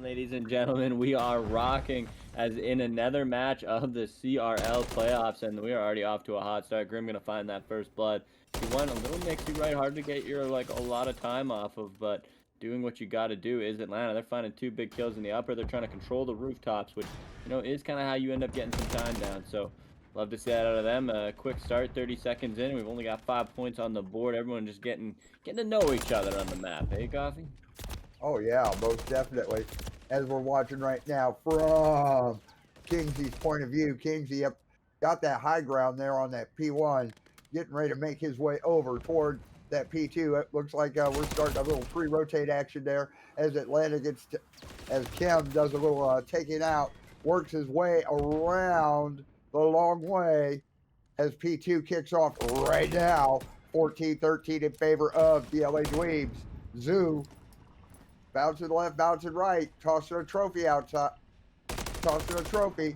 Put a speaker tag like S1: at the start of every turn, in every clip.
S1: ladies and gentlemen, we are rocking as in another match of the CRL playoffs, and we are already off to a hot start. Grim gonna find that first blood. He went a little mixy, right? Hard to get your a lot of time off of, but doing what you got to do is Atlanta. They're finding 2 big kills in the upper. They're trying to control the rooftops, which is kind of how you end up getting some time down. So love to see that out of them. A quick start, 30 seconds in. We've only got 5 points on the board. Everyone just getting to know each other on the map. Hey, Coffee?
S2: Oh yeah, most definitely. As we're watching right now from Kingsy's point of view, Kingsy got that high ground there on that P1, getting ready to make his way over toward that P2. It looks like we're starting a little pre-rotate action there as Atlanta as Kim does a little taking out, works his way around the long way as P2 kicks off right now, 14-13 in favor of the LA Dweebs. Zoo bouncing left, bouncing right, tossing a trophy outside, tossing a trophy.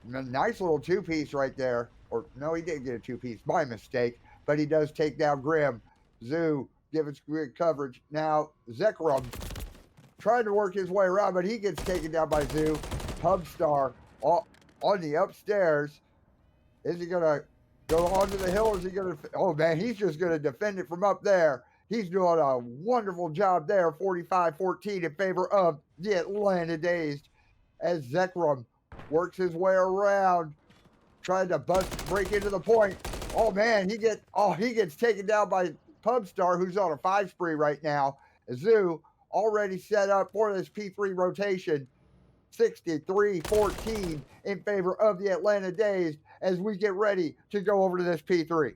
S2: Nice little two-piece right there. Or no, he didn't get a two-piece. My mistake. But he does take down Grim. Zoo giving good coverage. Now, Zekrom trying to work his way around, but he gets taken down by Zoo. Pubstar on the upstairs. Is he going to go onto the hill? Or is he going to... Oh, man, he's just going to defend it from up there. He's doing a wonderful job there, 45-14 in favor of the Atlanta Dazed as Zekrom works his way around, trying to break into the point. Oh man, he gets taken down by Pubstar, who's on a 5 spree right now. Zoo already set up for this P3 rotation. 63-14 in favor of the Atlanta Dazed as we get ready to go over to this P3.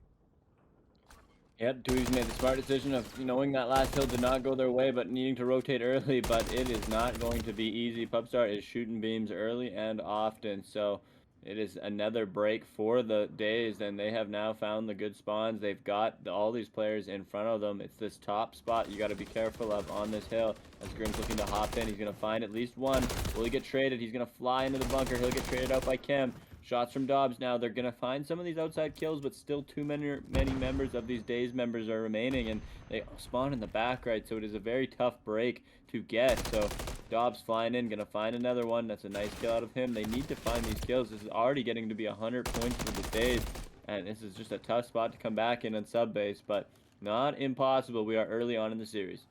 S1: Yep, Dweebs made the smart decision of knowing that last hill did not go their way, but needing to rotate early, but it is not going to be easy. Pubstar is shooting beams early and often, so it is another break for the Dazed, and they have now found the good spawns. They've got all these players in front of them. It's this top spot you got to be careful of on this hill. As Grim's looking to hop in, he's going to find at least one. Will he get traded? He's going to fly into the bunker. He'll get traded out by Kim. Shots from Dobbs now. They're going to find some of these outside kills, but still too many members of these Dazed members are remaining, and they spawn in the back right, so it is a very tough break to get. So Dobbs flying in, going to find another one. That's a nice kill out of him. They need to find these kills. This is already getting to be 100 points for the Dazed, and this is just a tough spot to come back in on sub base, but not impossible. We are early on in the series.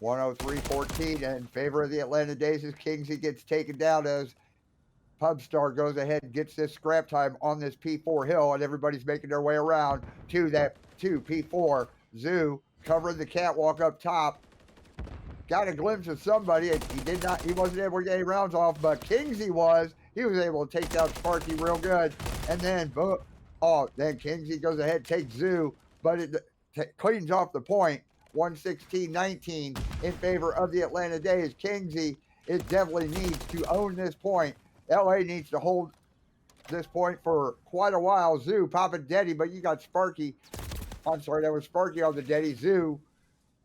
S2: 103-14 in favor of the Atlanta Dazed as Kingsy gets taken down as Pubstar goes ahead and gets this scrap time on this P4 hill, and everybody's making their way around to P4. Zoo covering the catwalk up top. Got a glimpse of somebody. He wasn't able to get any rounds off, but Kingsy was. He was able to take down Sparky real good. And then, then Kingsy goes ahead and takes Zoo, but it cleans off the point. 116-19 in favor of the Atlanta Dazed. Kingsy, it definitely needs to own this point. LA needs to hold this point for quite a while. Zoo popping Deddy, but you got Sparky. I'm sorry, that was Sparky on the Deddy. Zoo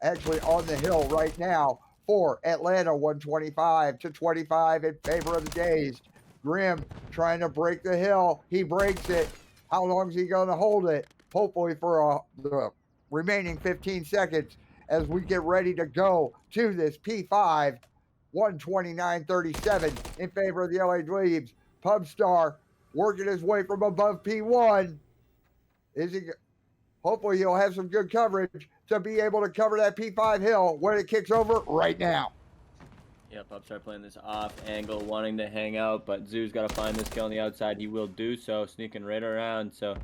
S2: actually on the hill right now for Atlanta, 125-25 in favor of the Dazed. Grim trying to break the hill. He breaks it. How long is he going to hold it? Hopefully for the remaining 15 seconds as we get ready to go to this P5. 129-37 in favor of the LA Dweebs. Pubstar working his way from above P1. Hopefully he'll have some good coverage to be able to cover that P5 hill when it kicks over right now.
S1: Yeah, Pubstar playing this off angle, wanting to hang out, but Zoo's got to find this kill on the outside. He will do so, sneaking right around. So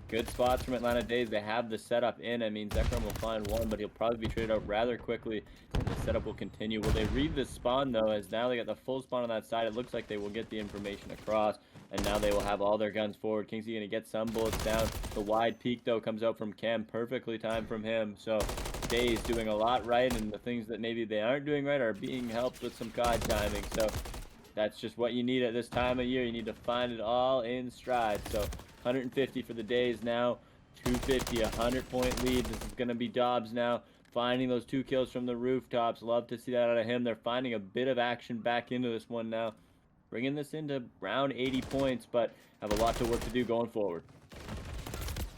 S1: good spots from Atlanta Dazed. They have the setup in. I mean, Zekrom will find one, but he'll probably be traded out rather quickly, and the setup will continue. Will they read the spawn, though, as now they got the full spawn on that side? It looks like they will get the information across, and now they will have all their guns forward. Kingsy going to get some bullets down. The wide peek, though, comes out from Cam. Perfectly timed from him. So Dazed doing a lot right, and the things that maybe they aren't doing right are being helped with some COD timing. So that's just what you need at this time of year. You need to find it all in stride. So 150 for the Dazed now, 250, 100-point lead. This is going to be Dobbs now, finding those 2 kills from the rooftops. Love to see that out of him. They're finding a bit of action back into this one now, bringing this into around 80 points, but have a lot to work to do going forward.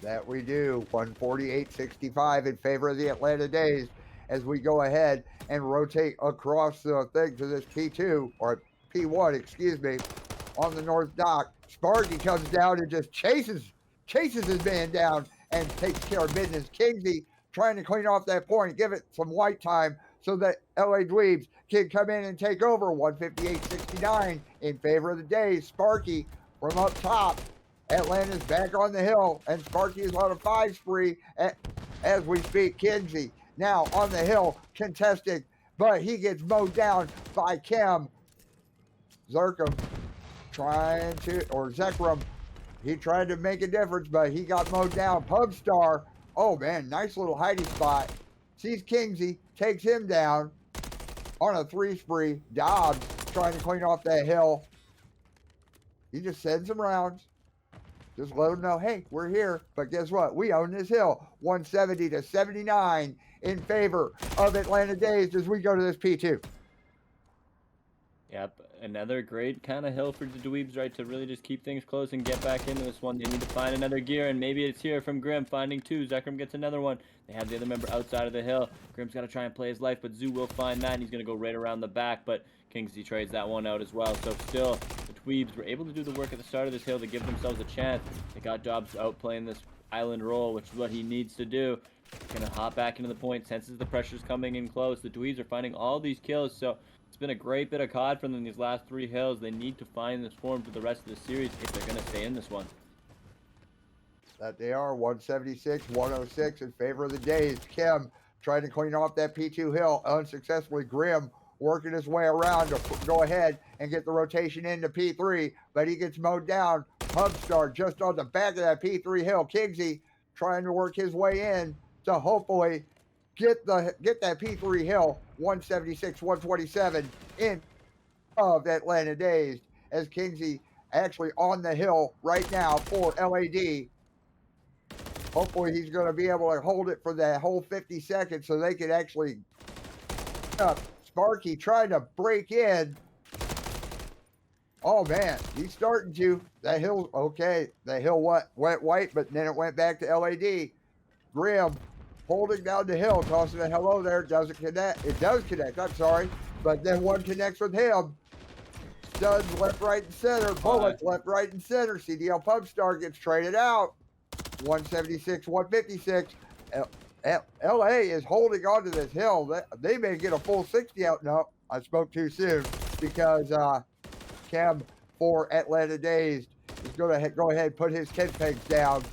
S2: That we do. 148-65 in favor of the Atlanta Dazed as we go ahead and rotate across the thing to this P2 or P1, excuse me, on the north dock. Sparky comes down and just chases his man down and takes care of business. Kingsy trying to clean off that point, give it some white time so that LA Dweebs can come in and take over. 158.69 in favor of the Dazed. Sparky from up top. Atlanta's back on the hill, and Sparky is on a 5 spree as we speak. Kinsey now on the hill contesting, but he gets mowed down by Kim. Zerkum trying to, or Zekram, he tried to make a difference, but he got mowed down. Pubstar, oh man, nice little hiding spot. Sees Kingsey, takes him down on a 3 spree. Dobbs trying to clean off that hill. He just sends him rounds. Just let them know, hey, we're here. But guess what? We own this hill. 170-79 in favor of Atlanta Dazed as we go to this P2.
S1: Yep, another great kind of hill for the Dweebs, right, to really just keep things close and get back into this one. They need to find another gear, and maybe it's here from Grim, finding 2. Zekram gets another one. They have the other member outside of the hill. Grim's got to try and play his life, but Zoo will find that, and he's going to go right around the back, but Kingsley trades that one out as well. So still, the Dweebs were able to do the work at the start of this hill to give themselves a chance. They got Dobbs out playing this island role, which is what he needs to do. Going to hop back into the point, senses the pressure's coming in close. The Dweebs are finding all these kills, so it's been a great bit of COD from them these last 3 hills. They need to find this form for the rest of the series if they're going to stay in this one.
S2: That they are. 176-106 in favor of the Dazed. Kim trying to clean off that P2 hill unsuccessfully. Grim working his way around to go ahead and get the rotation into P3, but he gets mowed down. Pubstar just on the back of that P3 hill. Kingsey trying to work his way in to hopefully get that P3 hill. 176-127 in of Atlanta Dazed as Kingsey actually on the hill right now for LAD. Hopefully he's going to be able to hold it for that whole 50 seconds so they can actually Sparky trying to break in. Oh man, he's starting to. That hill, okay, the hill went white, but then it went back to LAD. Grim holding down the hill, tossing a hello there. Doesn't connect. It does connect, I'm sorry. But then one connects with him. Studs left, right, and center. Bullets left, right, and center. CDL Pubstar gets traded out. 176-156. LA is holding on to this hill. They may get a full 60 out. No, I spoke too soon because Cam for Atlanta Dazed is going to go ahead and put his 10 pegs down.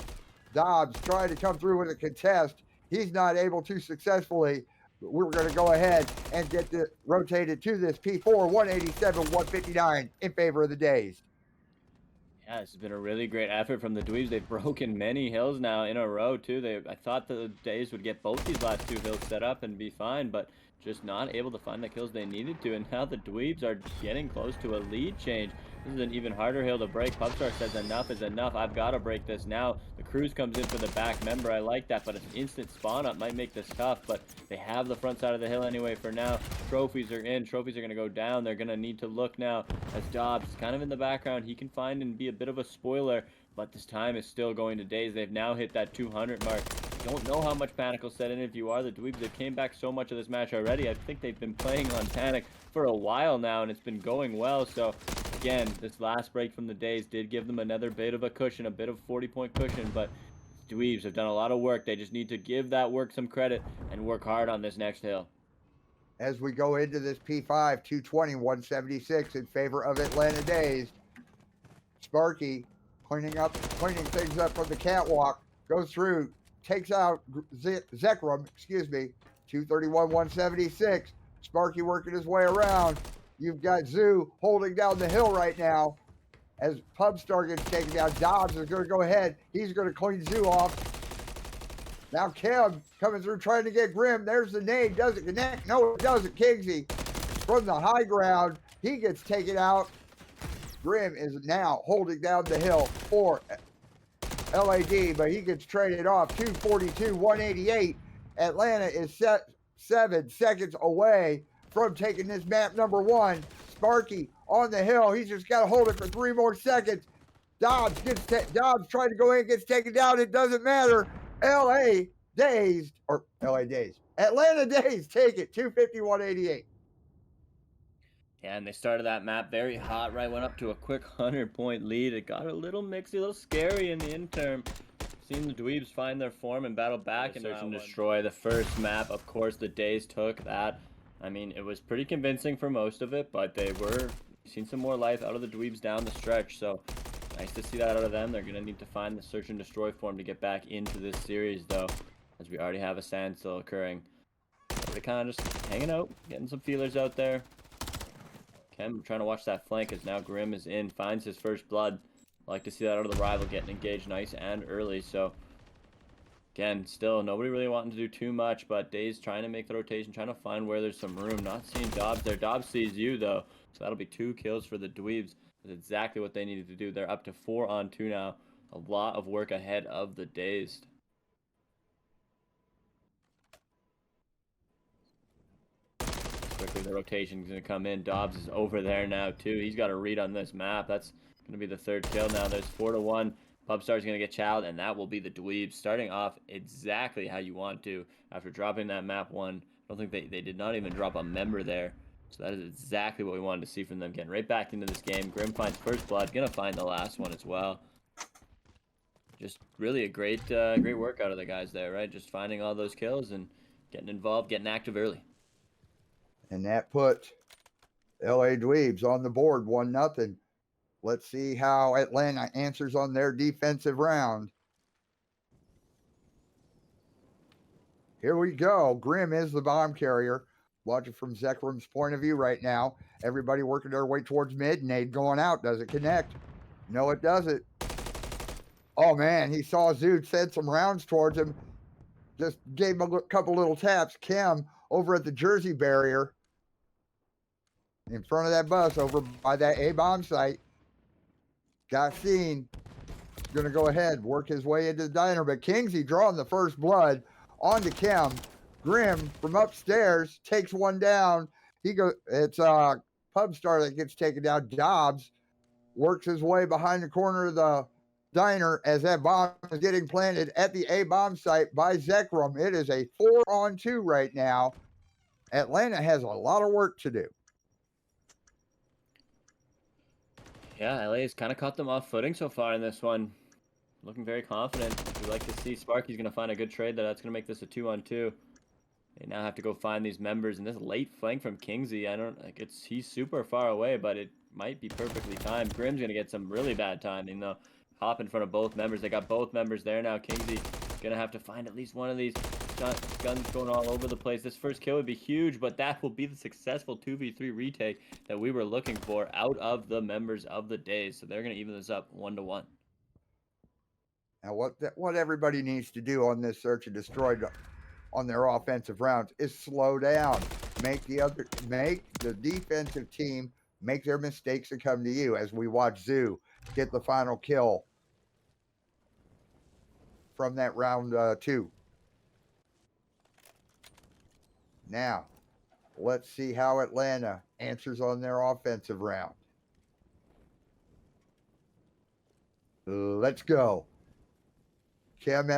S2: Dobbs trying to come through with a contest. He's not able to successfully. We're going to go ahead and get rotated to this P4, 187-159 in favor of the Dazed.
S1: Yeah, this has been a really great effort from the Dweebs. They've broken many hills now in a row, too. I thought the Dazed would get both these last 2 hills set up and be fine, but just not able to find the kills they needed to. And now the Dweebs are getting close to a lead change. This is an even harder hill to break. Pubstar says enough is enough. I've got to break this now. The Cruise comes in for the back member. I like that, but an instant spawn up might make this tough, but they have the front side of the hill anyway for now. Trophies are in. Trophies are going to go down. They're going to need to look now as Dobbs is kind of in the background. He can find and be a bit of a spoiler, but this time is still going to Dazed. They've now hit that 200 mark. Don't know how much panic will set in if you are the Dweebs. They've came back so much of this match already. I think they've been playing on panic for a while now, and it's been going well. So again, this last break from the Dazed did give them another bit of a cushion, a bit of 40-point cushion, but Dweebs have done a lot of work. They just need to give that work some credit and work hard on this next hill.
S2: As we go into this P5, 220-176 in favor of Atlanta Dazed. Sparky cleaning things up from the catwalk, goes through, takes out Zekram, 231-176. Sparky working his way around. You've got Zoo holding down the hill right now as Pubstar gets taken down. Dobbs is going to go ahead. He's going to clean Zoo off. Now Kim coming through trying to get Grim. There's the nade. Does it connect? No, it doesn't. Kingsey from the high ground. He gets taken out. Grim is now holding down the hill for LAD, but he gets traded off. 242-188. Atlanta is 7 seconds away from taking this map number 1. Sparky on the hill. He's just got to hold it for 3 more seconds. Dobbs trying to go in, gets taken down. It doesn't matter. LA Dazed. Atlanta Dazed take it, 251-88.
S1: Yeah, and they started that map very hot, right? Went up to a quick 100-point lead. It got a little mixy, a little scary in the interim. Seen the Dweebs find their form and battle back and search and destroy the first map. Of course, the Dazed took that. I mean, it was pretty convincing for most of it, but they were seen some more life out of the Dweebs down the stretch. So nice to see that out of them. They're gonna need to find the search and destroy form to get back into this series, though, as we already have a standstill occurring. So they're kind of just hanging out, getting some feelers out there. Kem trying to watch that flank as now Grim is in, finds his first blood. Like to see that out of the rival getting engaged nice and early. So again, still nobody really wanting to do too much, but Dazed trying to make the rotation, trying to find where there's some room. Not seeing Dobbs there. Dobbs sees you though, so that'll be 2 kills for the Dweebs. That's exactly what they needed to do. They're up to 4 on 2 now. A lot of work ahead of the Dazed. Quickly, the rotation's going to come in. Dobbs is over there now, too. He's got a read on this map. That's going to be the 3rd kill now. There's 4-1. Pubstar's going to get chowed, and that will be the Dweebs. Starting off exactly how you want to after dropping that map 1. I don't think they did not even drop a member there. So that is exactly what we wanted to see from them. Getting right back into this game. Grim finds first blood. Going to find the last one as well. Just really a great work out of the guys there, right? Just finding all those kills and getting involved, getting active early.
S2: And that put LA Dweebs on the board, 1-0. Let's see how Atlanta answers on their defensive round. Here we go. Grim is the bomb carrier. Watching from Zekrum's point of view right now. Everybody working their way towards mid. Nade going out. Does it connect? No, it doesn't. Oh, man. He saw Zood send some rounds towards him. Just gave him a couple little taps. Kem over at the Jersey barrier. In front of that bus over by that A-bomb site. Got seen. Going to go ahead, work his way into the diner. But Kingsley drawing the first blood onto Kem. Grim from upstairs takes one down. It's Pubstar that gets taken down. Dobbs works his way behind the corner of the diner as that bomb is getting planted at the A-bomb site by Zekrum. It is a 4-on-2 right now. Atlanta has a lot of work to do.
S1: Yeah, LA has kind of caught them off footing so far in this one. Looking very confident. We like to see Sparky's going to find a good trade there. That's going to make this a 2-on-2. They now have to go find these members. And this late flank from Kingsley, he's super far away, but it might be perfectly timed. Grim's going to get some really bad timing, though. Hop in front of both members. They got both members there now. Kingsley going to have to find at least one of these. Guns going all over the place. This first kill would be huge, but that will be the successful 2v3 retake that we were looking for out of the members of the Dazed. So they're going to even this up 1-1.
S2: Now, what everybody needs to do on this search and destroy on their offensive rounds is slow down. Make the defensive team make their mistakes and come to you, as we watch Zoo get the final kill from that round 2. Now, let's see how Atlanta answers on their offensive round. Let's go. Kem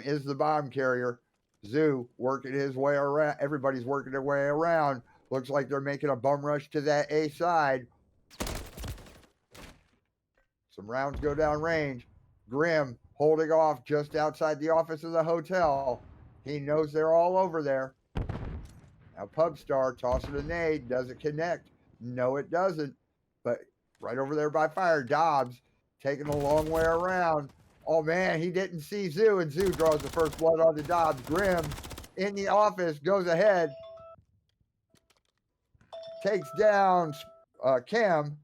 S2: is the bomb carrier. Zoo working his way around. Everybody's working their way around. Looks like they're making a bum rush to that A side. Some rounds go down range. Grim holding off just outside the office of the hotel. He knows they're all over there. Now Pubstar tossing a nade. Does it connect? No, it doesn't. But right over there by fire, Dobbs taking a long way around. Oh, man, he didn't see Zoo, and Zoo draws the first blood onto Dobbs. Grim in the office goes ahead. Takes down Kem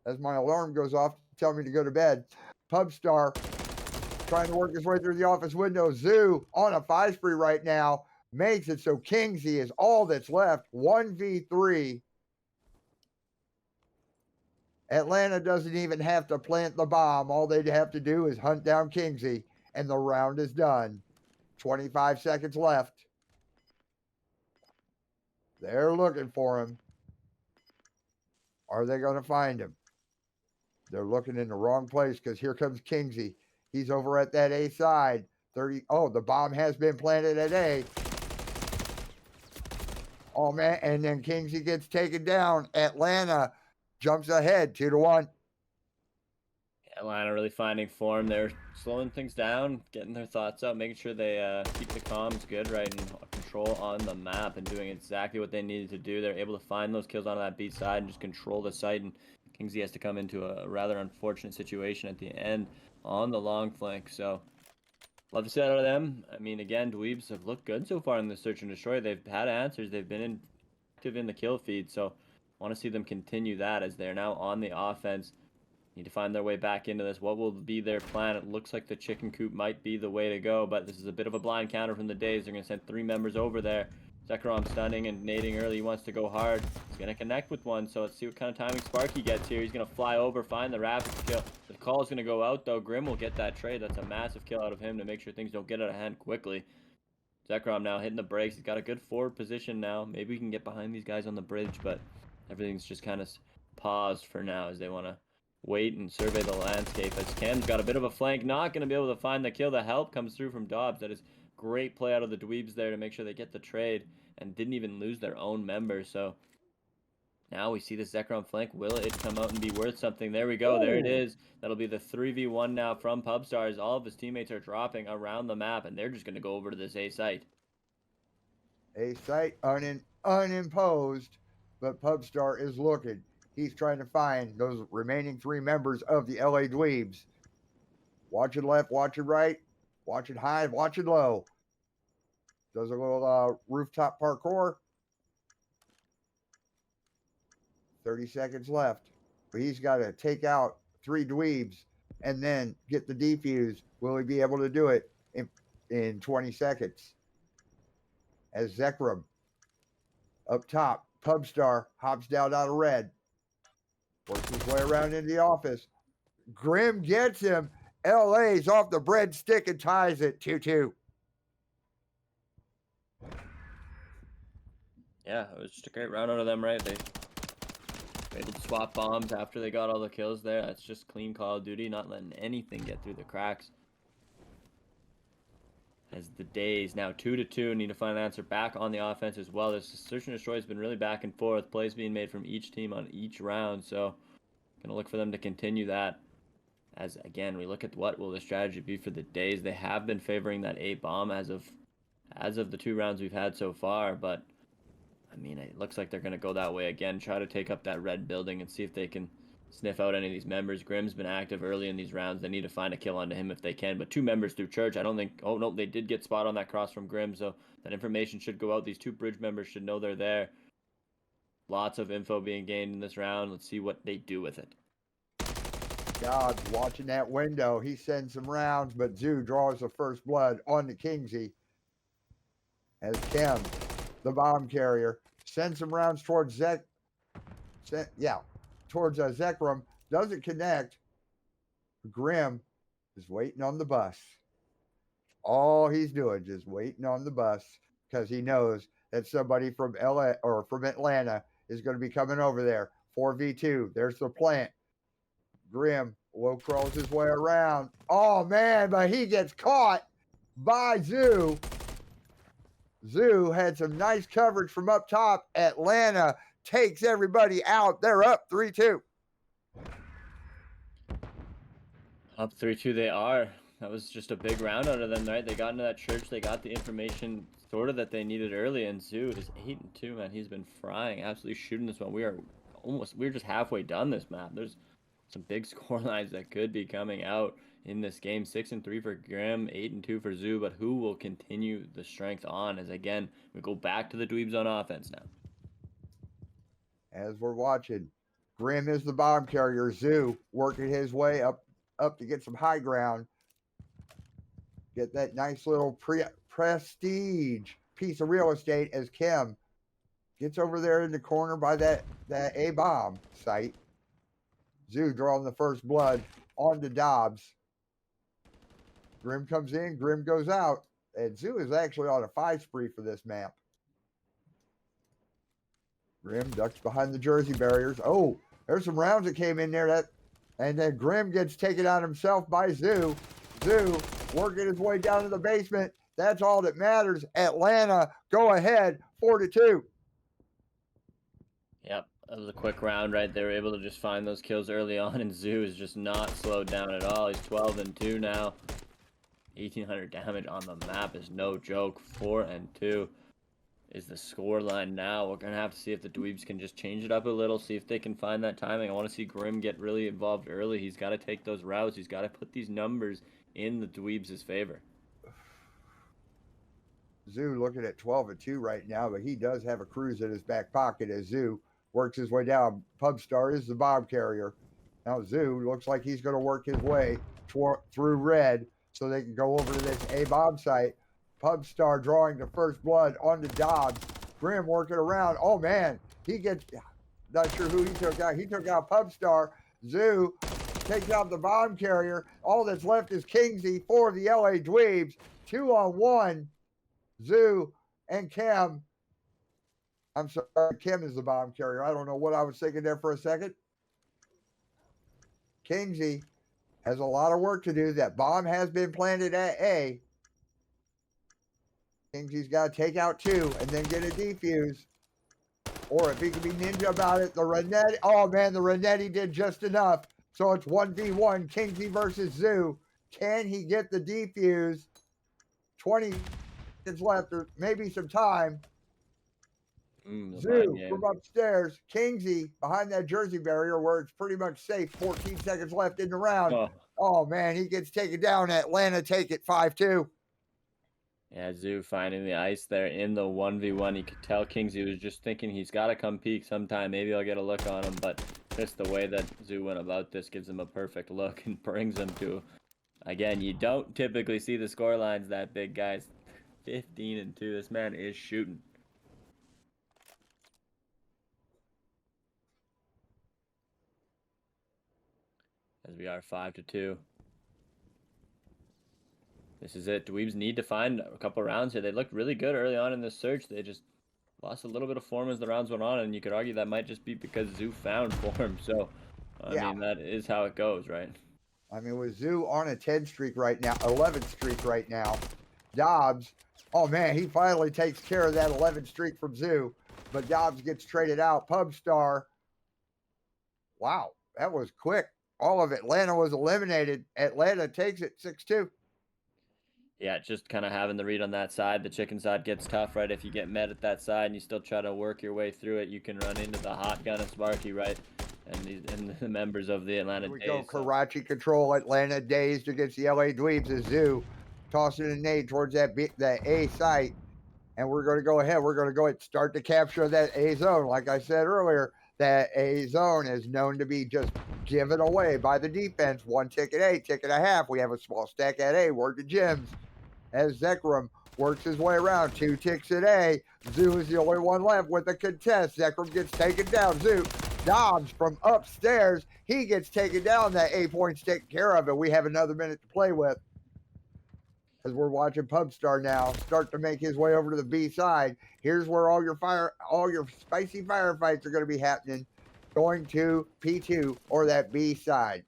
S2: as my alarm goes off to tell me to go to bed. Pubstar trying to work his way through the office window. Zoo on a 5 spree right now. Makes it so Kingsley is all that's left. 1v3. Atlanta doesn't even have to plant the bomb. All they'd have to do is hunt down Kingsley, and the round is done. 25 seconds left. They're looking for him. Are they going to find him? They're looking in the wrong place because here comes Kingsley. He's over at that A side. 30. Oh, the bomb has been planted at A. Oh man, and then Kingsley gets taken down. Atlanta jumps ahead 2-1.
S1: Atlanta really finding form. They're slowing things down, getting their thoughts out, making sure they keep the comms good, right, and control on the map, and doing exactly what they needed to do. They're able to find those kills on that B side and just control the site, and Kingsley has to come into a rather unfortunate situation at the end on the long flank. So love to see that out of them. I mean, again, Dweebs have looked good so far in the search and destroy. They've had answers. They've been active in the kill feed, so I want to see them continue that as they're now on the offense. Need to find their way back into this. What will be their plan? It looks like the chicken coop might be the way to go, but this is a bit of a blind counter from the Dazed. They're going to send 3 members over there. Zekrom stunning and nading early. He wants to go hard. He's going to connect with one, so let's see what kind of timing Sparky gets here. He's going to fly over, find the rapid kill. The call is going to go out, though. Grim will get that trade. That's a massive kill out of him to make sure things don't get out of hand quickly. Zekrom now hitting the brakes. He's got a good forward position now. Maybe we can get behind these guys on the bridge, but everything's just kind of paused for now as they want to wait and survey the landscape. As Ken's got a bit of a flank, not going to be able to find the kill. The help comes through from Dobbs. That is great play out of the Dweebs there to make sure they get the trade and didn't even lose their own members. So now we see the Zekrom flank. Will it come out and be worth something? There we go. There it is. That'll be the 3v1 now from Pubstars. All of his teammates are dropping around the map, and they're just going to go over to this A site.
S2: A site unimposed, but Pubstar is looking. He's trying to find those remaining 3 members of the LA Dweebs. Watch it left, watch it right, watch it high, watch it low. Does a little rooftop parkour. 30 seconds left. But he's got to take out 3 Dweebs and then get the defuse. Will he be able to do it in 20 seconds? As Zekrom up top, Pubstar hops down out of red. Works his way around into the office. Grim gets him. LA's off the breadstick and ties it 2-2.
S1: Yeah, it was just a great round out of them, right? They were able to swap bombs after they got all the kills there. That's just clean Call of Duty, not letting anything get through the cracks. As the Dazed now 2-2, need to find an answer back on the offense as well. This search and destroy has been really back and forth. Plays being made from each team on each round, so gonna look for them to continue that. As again, we look at what will the strategy be for the Dazed. They have been favoring that A bomb as of the 2 rounds we've had so far, but I mean, it looks like they're gonna go that way again. Try to take up that red building and see if they can sniff out any of these members. Grim's been active early in these rounds. They need to find a kill onto him if they can. But 2 members through church. I don't think... Oh, no, they did get spot on that cross from Grim, so that information should go out. These 2 bridge members should know they're there. Lots of info being gained in this round. Let's see what they do with it.
S2: God's watching that window. He sends some rounds, but Zoo draws the first blood on the Kingsley. As Kim, the bomb carrier, sends some rounds towards towards Zekrom. Doesn't connect. Grim is waiting on the bus. All he's doing, just waiting on the bus, because he knows that somebody from LA or from Atlanta is going to be coming over there. 4v2. There's the plant. Grim low crawls his way around. Oh man, but he gets caught by Zoo. Zoo had some nice coverage from up top. Atlanta takes everybody out. They're up 3-2.
S1: Up 3-2 they are. That was just a big round out of them, right? They got into that church. They got the information sort of that they needed early, and Zoo is 8-2, man. He's been frying, absolutely shooting this one. We're just halfway done this map. There's some big score lines that could be coming out in this game. 6-3 for Grim, 8-2 for Zoo, but who will continue the strength on as, again, we go back to the Dweebs on offense now.
S2: As we're watching, Grim is the bomb carrier. Zoo working his way up to get some high ground. Get that nice little prestige piece of real estate as Kim gets over there in the corner by that A-bomb site. Zoo drawing the first blood onto Dobbs. Grim comes in, Grim goes out, and Zoo is actually on a 5 spree for this map. Grim ducks behind the jersey barriers. Oh, there's some rounds that came in there, and then Grim gets taken out himself by Zoo. Zoo working his way down to the basement. That's all that matters. Atlanta go ahead 4-2.
S1: Yep, that was a quick round, right? They were able to just find those kills early on, and Zoo is just not slowed down at all. He's 12-2 now. 1,800 damage on the map is no joke. 4-2 is the score line now. We're gonna have to see if the Dweebs can just change it up a little, see if they can find that timing. I want to see Grim get really involved early. He's got to take those routes. He's got to put these numbers in the Dweebs' favor.
S2: Zoo looking at 12-2 right now, but he does have a cruise in his back pocket as Zoo works his way down. Pubstar is the bomb carrier. Now Zoo looks like he's going to work his way through red so they can go over to this A bomb site. Pubstar drawing the first blood onto Dobbs. Grim working around. Oh man, he gets, not sure who he took out. He took out Pubstar. Zoo takes out the bomb carrier. All that's left is Kingsy for the LA Dweebs. 2-on-1. Zoo and Cam. I'm sorry, Cam is the bomb carrier. I don't know what I was thinking there for a second. Kingsy has a lot of work to do. That bomb has been planted at A. Kingsy's got to take out 2 and then get a defuse. Or if he can be ninja about it, the Renetti. Oh man, the Renetti did just enough. So it's 1v1, Kingsy versus Zoo. Can he get the defuse? 20 seconds left, or maybe some time. Zoo from upstairs. Kingsy behind that jersey barrier where it's pretty much safe. 14 seconds left in the round. Oh man, he gets taken down. Atlanta take it 5-2.
S1: Yeah, Zoo finding the ice there in the 1v1. You could tell Kingsy was just thinking he's got to come peek sometime. Maybe I'll get a look on him, but just the way that Zoo went about this gives him a perfect look and brings him to, again, you don't typically see the score lines that big, guys. 15-2. This man is shooting. As we are 5-2. This is it. Dweebs need to find a couple rounds here. They looked really good early on in this search. They just lost a little bit of form as the rounds went on, and you could argue that might just be because Zoo found form. So, I mean, that is how it goes, right?
S2: I mean, with Zoo on a 10 streak right now, 11 streak right now, Dobbs, oh man, he finally takes care of that 11 streak from Zoo, but Dobbs gets traded out. Pubstar, wow, that was quick. All of Atlanta was eliminated. Atlanta takes it 6-2.
S1: Yeah, just kind of having the read on that side. The chicken side gets tough, right? If you get met at that side and you still try to work your way through it, you can run into the hot gun of Sparky, right? And the members of the Atlanta Dazed.
S2: Here we go, Karachi control, Atlanta Dazed against the LA Dweebs as Zoo tossing a nade towards that A site. And we're going to go ahead. We're going to go ahead and start the capture of that A zone. Like I said earlier, that A zone is known to be just given away by the defense. 1 tick at A, tick and a half. We have a small stack at A. Word to Jims. As Zekrom works his way around. 2 ticks at A. Zoo is the only one left with a contest. Zekrom gets taken down. Zoo. Dobbs from upstairs. He gets taken down. That A point's taken care of, and we have another minute to play with. As we're watching Pubstar now start to make his way over to the B side. Here's where all your spicy firefights are going to be happening. Going to P2 or that B side.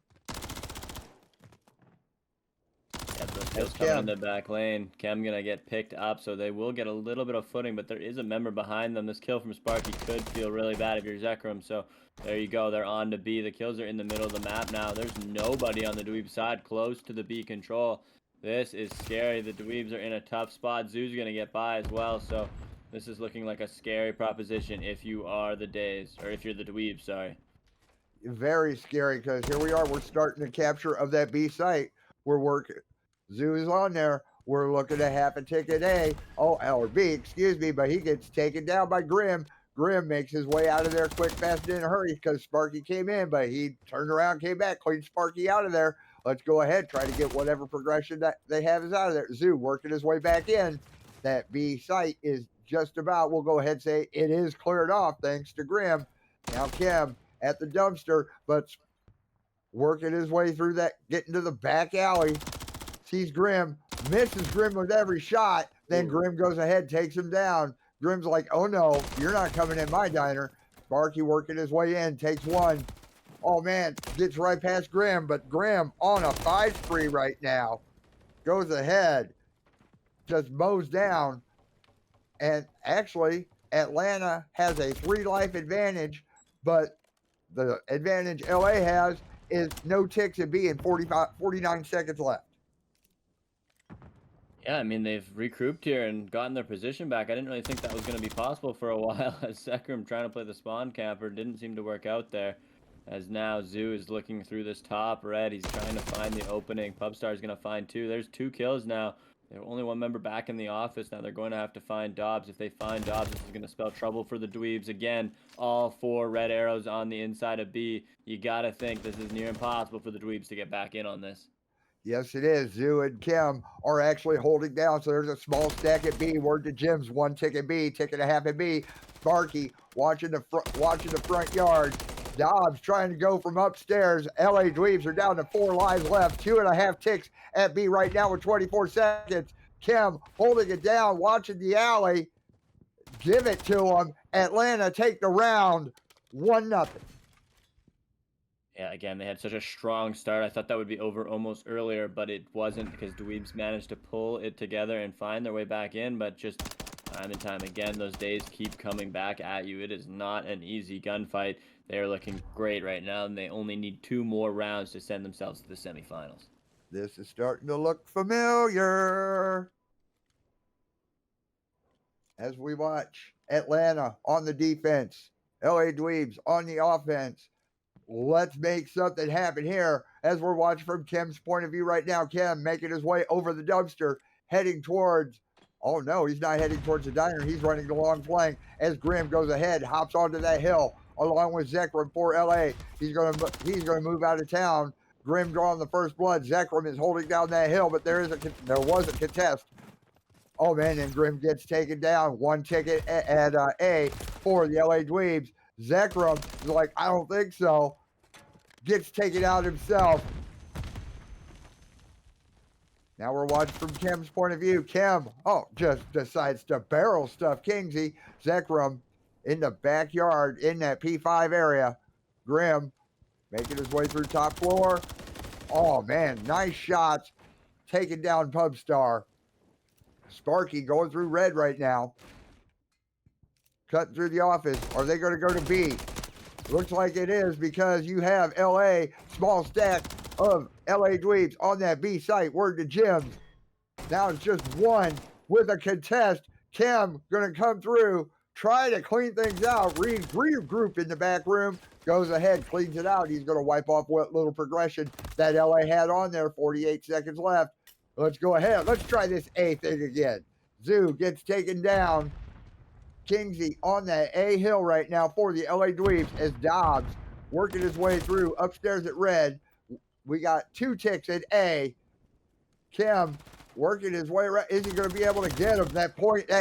S1: Kills coming in the back lane. Chem gonna get picked up, so they will get a little bit of footing, but there is a member behind them. This kill from Sparky could feel really bad if you're Zekrom, so there you go. They're on to B. The kills are in the middle of the map now. There's nobody on the Dweeb side close to the B control. This is scary. The Dweebs are in a tough spot. Zoo's gonna get by as well, so this is looking like a scary proposition if you are the Dazed, or if you're the Dweebs, sorry.
S2: Very scary, because here we are. We're starting the capture of that B site. We're working. Zoo is on there. We're looking at half a ticket A. Oh, L or B, excuse me, but he gets taken down by Grim. Grim makes his way out of there quick, fast, in a hurry because Sparky came in, but he turned around, came back, cleaned Sparky out of there. Let's go ahead, try to get whatever progression that they have is out of there. Zoo working his way back in. That B site is just about, we'll go ahead and say it is cleared off thanks to Grim. Now Kim at the dumpster, but working his way through that, getting to the back alley. Sees Grim, misses Grim with every shot. Then Grim goes ahead, takes him down. Grim's like, oh no, you're not coming in my diner. Sparky working his way in, takes 1. Oh man, gets right past Grim, but Grim on a 5 spree right now. Goes ahead, just mows down. And actually, Atlanta has a 3-life advantage, but the advantage LA has is no ticks at B and 49 seconds left.
S1: Yeah, I mean, they've recouped here and gotten their position back. I didn't really think that was going to be possible for a while, as Zekrom trying to play the spawn camper didn't seem to work out there. As now Zoo is looking through this top red. He's trying to find the opening. Pubstar is going to find 2. There's 2 kills now. There's only 1 member back in the office. Now they're going to have to find Dobbs. If they find Dobbs, this is going to spell trouble for the Dweebs. Again, all 4 red arrows on the inside of B. You got to think this is near impossible for the Dweebs to get back in on this.
S2: Yes, it is. Zoo and Kim are actually holding down. So there's a small stack at B. Word to Jim's 1 tick at B, tick and a half at B. Sparky watching the front yard. Dobbs trying to go from upstairs. LA Dweebs are down to 4 lives left. 2.5 ticks at B right now with 24 seconds. Kim holding it down, watching the alley. Give it to them. Atlanta take the round. 1-0.
S1: Yeah, again, they had such a strong start. I thought that would be over almost earlier, but it wasn't because Dweebs managed to pull it together and find their way back in. But just time and time again, those days keep coming back at you. It is not an easy gunfight. They're looking great right now, and they only need 2 more rounds to send themselves to the semifinals.
S2: This is starting to look familiar. As we watch Atlanta on the defense, LA Dweebs on the offense. Let's make something happen here as we're watching from Kim's point of view right now. Kim making his way over the dumpster, heading towards, oh no, he's not heading towards the diner. He's running the long flank as Grim goes ahead, hops onto that hill along with Zekrom for LA. He's gonna move out of town. Grim drawing the first blood. Zekrom is holding down that hill, but there was a contest. Oh man, and Grim gets taken down. 1 ticket at A for the LA Dweebs. Zekrom is like, I don't think so. Gets taken out himself. Now we're watching from Kim's point of view. Kim, just decides to barrel stuff Kingsy. Zekrom in the backyard in that P5 area. Grim making his way through top floor. Oh man, nice shots. Taking down Pubstar. Sparky going through red right now. Cutting through the office. Are they going to go to B? Looks like it is because you have LA, small stack of LA Dweebs on that B site. Word to Jim. Now it's just 1 with a contest. Kim going to come through, try to clean things out. Regroup in the back room. Goes ahead, cleans it out. He's going to wipe off what little progression that LA had on there. 48 seconds left. Let's go ahead. Let's try this A thing again. Zoo gets taken down. Kingsy on that A hill right now for the LA Dweebs as Dobbs working his way through upstairs at red. We got 2 ticks at A. Kim working his way around. Is he going to be able to get him? That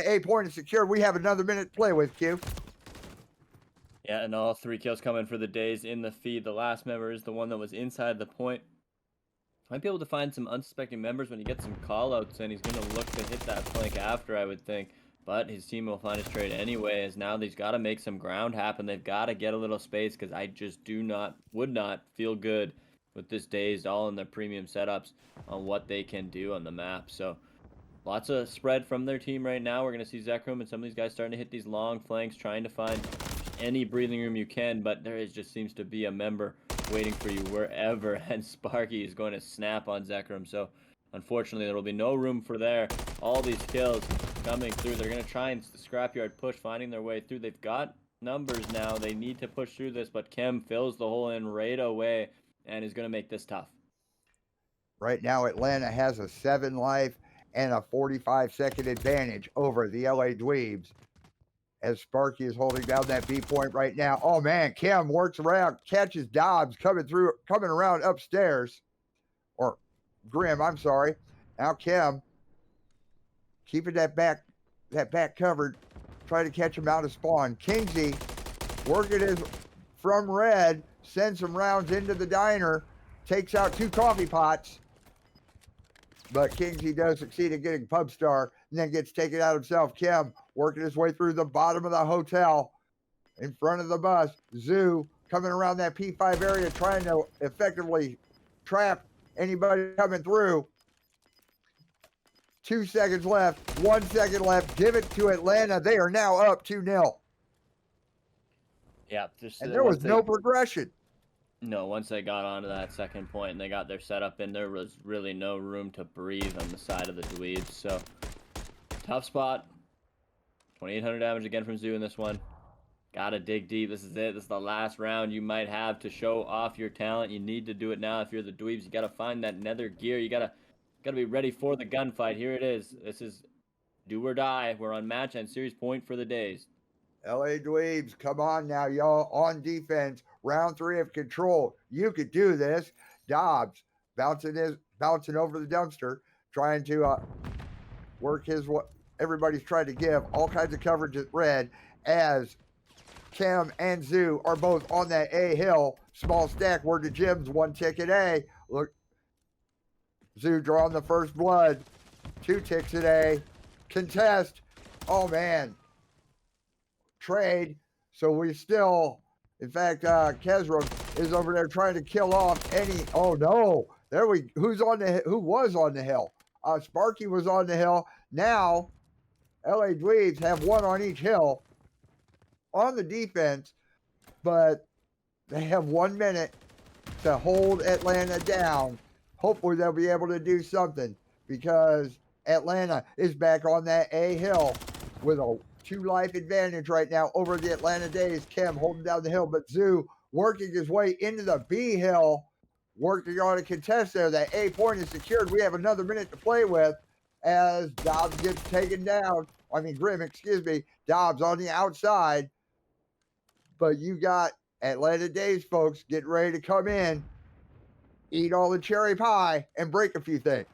S2: A point is secured. We have another minute to play with, Q.
S1: Yeah, and all 3 kills coming for the Days in the feed. The last member is the one that was inside the point. Might be able to find some unsuspecting members when he gets some call-outs, and he's going to look to hit that flank after, I would think. But his team will find his trade anyway, as now they've got to make some ground happen. They've got to get a little space, because I just would not feel good with this Dazed all in their premium setups on what they can do on the map. So lots of spread from their team right now. We're going to see Zekrom and some of these guys starting to hit these long flanks, trying to find any breathing room you can, but there just seems to be a member waiting for you wherever, and Sparky is going to snap on Zekrom. So unfortunately, there will be no room for there. All these kills coming through. They're going to try and scrapyard push, finding their way through. They've got numbers now. They need to push through this, but Kim fills the hole in right away and is going to make this tough.
S2: Right now, Atlanta has a 7 life and a 45-second advantage over the LA Dweebs. As Sparky is holding down that B point right now. Oh man, Kim works around, catches Dobbs coming around upstairs. Or Grim, I'm sorry. Now Kim keeping that back covered, trying to catch him out of spawn. Kingsy working his from red, sends some rounds into the diner, takes out 2 coffee pots. But Kingsy does succeed in getting Pubstar and then gets taken out himself. Kim working his way through the bottom of the hotel in front of the bus. Zoo coming around that P5 area trying to effectively trap anybody coming through. 2 seconds left. 1 second left. Give it to Atlanta. They are now up 2-0.
S1: Yeah, just
S2: And there was no progression.
S1: No, once they got onto that second point and they got their setup in, there was really no room to breathe on the side of the Dweebs. So, tough spot. 2,800 damage again from Zoo in this one. Gotta dig deep. This is it. This is the last round you might have to show off your talent. You need to do it now if you're the Dweebs. You gotta find that nether gear. You gotta be ready for the gunfight. Here it is. This is do or die. We're on match and series point for the Dazed.
S2: LA Dweebs, come on now, y'all. On defense, round 3 of control. You could do this. Dobbs bouncing over the dumpster, trying to work his what everybody's trying to give. All kinds of coverage at red as Cam and Zoo are both on that A hill. Small stack, word to Jim's, 1 ticket A. Look, Zoo drawing the first blood. 2 ticks at A. Contest. Oh, man. Trade. So we still, in fact, Kezra is over there trying to kill off any. Oh no, who was on the hill? Sparky was on the hill. Now, LA Dweebs have 1 on each hill on the defense, but they have 1 minute to hold Atlanta down. Hopefully they'll be able to do something because Atlanta is back on that A hill with a 2 life advantage right now over the Atlanta Dazed. Kim holding down the hill, but Zoo working his way into the B hill, working on a contest there. That A point is secured. We have another minute to play with as Dobbs gets taken down. I mean, Grim, excuse me. Dobbs on the outside. But you got Atlanta Dazed folks getting ready to come in, eat all the cherry pie, and break a few things.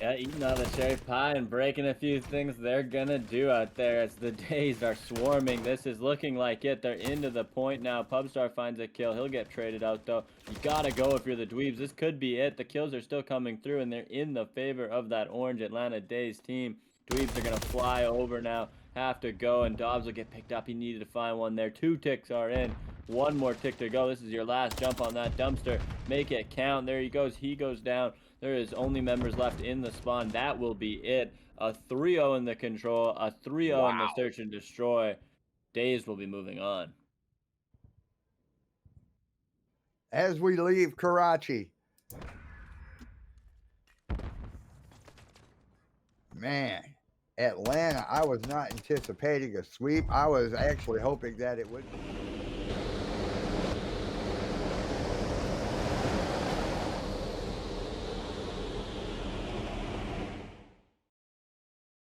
S1: Yeah, eating all the cherry pie and breaking a few things they're gonna do out there as the Dazed are swarming. This is looking like it. They're into the point now. Pubstar finds a kill. He'll get traded out, though. You gotta go if you're the Dweebs. This could be it. The kills are still coming through, and they're in the favor of that orange Atlanta Dazed team. Dweebs are gonna fly over now. Have to go, and Dobbs will get picked up. He needed to find one there. 2 ticks are in. 1 more tick to go. This is your last jump on that dumpster. Make it count. There he goes. He goes down. There is only members left in the spawn. That will be it. A 3-0 in the control. A 3-0 in the search and destroy. Dazed will be moving on.
S2: As we leave Karachi. Man, Atlanta, I was not anticipating a sweep. I was actually hoping that it would.